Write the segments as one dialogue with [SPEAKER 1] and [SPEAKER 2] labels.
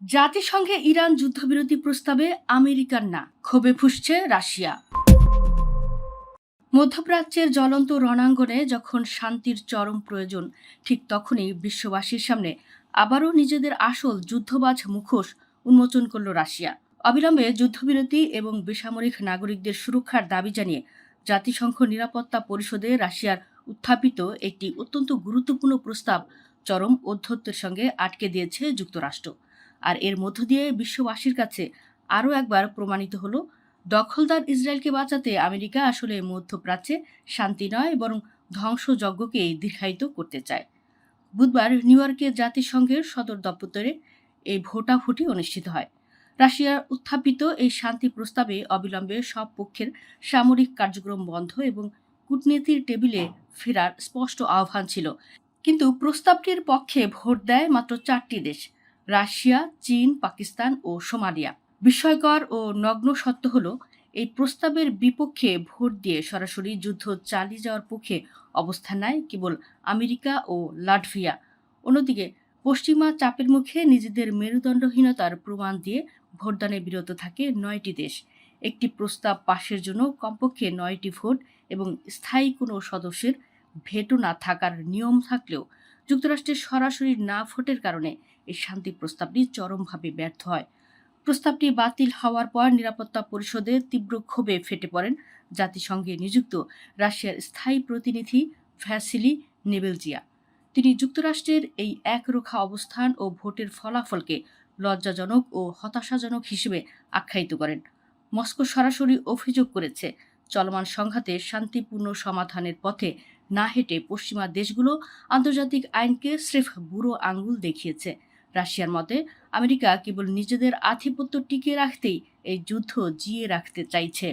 [SPEAKER 1] জাতিসংঘে ইরান যুদ্ধবিরতি প্রস্তাবে আমেরিকার না, ক্ষোভে ফুঁসছে রাশিয়া। মধ্যপ্রাচ্যের জ্বলন্ত রণাঙ্গনে যখন শান্তির চরম প্রয়োজন, ঠিক তখনই বিশ্ববাসীর সামনে আবারও নিজেদের আসল যুদ্ধবাজ মুখোশ উন্মোচন করল রাশিয়া। অবিলম্বে যুদ্ধবিরতি এবং বেসামরিক নাগরিকদের সুরক্ষার দাবি জানিয়ে জাতিসংঘ নিরাপত্তা পরিষদে রাশিয়ার উত্থাপিত একটি অত্যন্ত গুরুত্বপূর্ণ প্রস্তাব চরম ঔদ্ধত্যের সঙ্গে আটকে দিয়েছে যুক্তরাষ্ট্র। আর এর মধ্য দিয়ে বিশ্ববাসীর কাছে আরও একবার প্রমাণিত হলো, দখলদার ইসরায়েলকে বাঁচাতে আমেরিকা আসলে মধ্যপ্রাচ্যে শান্তি নয়, বরং ধ্বংসযজ্ঞকে দীর্ঘায়িত করতে চায়। বুধবার নিউ ইয়র্কে জাতিসংঘের সদর দপ্তরে এই ভোটাভুটি অনুষ্ঠিত হয়। রাশিয়ার উত্থাপিত এই শান্তি প্রস্তাবে অবিলম্বে সব পক্ষের সামরিক কার্যক্রম বন্ধ এবং কূটনীতির টেবিলে ফেরার স্পষ্ট আহ্বান ছিল। কিন্তু প্রস্তাবটির পক্ষে ভোট দেয় মাত্র 4টি দেশ: রাশিয়া, চীন, পাকিস্তান ও সোমালিয়া। বিস্ময়কর ও নগ্ন সত্য হল, এই প্রস্তাবের বিপক্ষে ভোট দিয়ে সরাসরি যুদ্ধ চালিয়ে যাওয়ার পক্ষে অবস্থান নেয় কেবল আমেরিকা ও লাটভিয়া। অন্যদিকে পশ্চিমা চাপের মুখে নিজেদের মেরুদণ্ডহীনতার প্রমাণ দিয়ে ভোটদানে বিরত থাকে 9টি দেশ। একটি প্রস্তাব পাশের জন্য কমপক্ষে 9টি ভোট এবং স্থায়ী কোনো সদস্যের ভেটো না থাকার নিয়ম থাকলেও যুক্তরাষ্ট্রের সরাসরি না ভোটের কারণে এই শান্তি প্রস্তাবটি চরমভাবে ব্যর্থ হয়। প্রস্তাবটি বাতিল হওয়ার পর নিরাপত্তা পরিষদে তীব্র ক্ষোভে ফেটে পড়েন জাতিসংঘে নিযুক্ত রাশিয়ার স্থায়ী প্রতিনিধি ভ্যাসিলি নেবেলজিয়া। তিনি যুক্তরাষ্ট্রের এই একরোখা অবস্থান ও ভোটের ফলাফলকে লজ্জাজনক ও হতাশাজনক হিসেবে আখ্যায়িত করেন। মস্কো সরাসরি অভিযোগ করেছে, চলমান সংঘাতে শান্তিপূর্ণ সমাধানের পথে না হেঁটে পশ্চিমা দেশগুলো আন্তর্জাতিক আইনকে স্রেফ বুড়ো আঙুল দেখিয়েছে। রাশিয়ার মতে আমেরিকা কেবল নিজেদের আধিপত্য টিকিয়ে রাখতেই এই যুদ্ধ জিয়ে রাখতে চাইছে।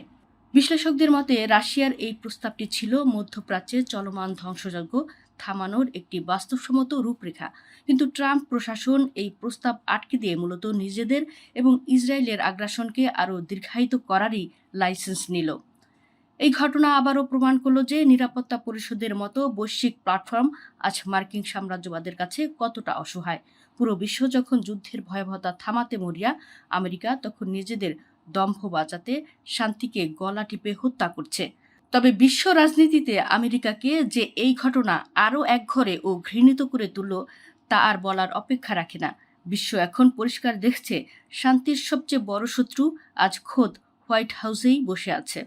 [SPEAKER 1] বিশ্লেষকদের মতে রাশিয়ার এই প্রস্তাবটি ছিল মধ্যপ্রাচ্যে চলমান ধ্বংসযজ্ঞ থামানোর একটি বাস্তবসম্মত রূপরেখা। কিন্তু ট্রাম্প প্রশাসন এই প্রস্তাব আটকে দিয়ে মূলত নিজেদের এবং ইসরায়েলের আগ্রাসনকে আরও দীর্ঘায়িত করারই লাইসেন্স নিল। এই ঘটনা আবারও প্রমাণ করল যে নিরাপত্তা পরিষদের মতো বৈশ্বিক প্ল্যাটফর্ম আজ মার্কিন সাম্রাজ্যবাদের কাছে কতটা অসহায়। পুরো বিশ্ব যখন যুদ্ধের ভয়াবহতা থামাতে মরিয়া, আমেরিকা তখন নিজেদের দম্ভ বাঁচাতে শান্তিকে গলা টিপে হত্যা করছে। তবে বিশ্ব রাজনীতিতে আমেরিকাকে যে এই ঘটনা আরও একঘরে ও ঘৃণিত করে তুলল, তা আর বলার অপেক্ষা রাখে না। বিশ্ব এখন পরিষ্কার দেখছে, শান্তির সবচেয়ে বড় শত্রু আজ খোদ হোয়াইট হাউসেই বসে আছে।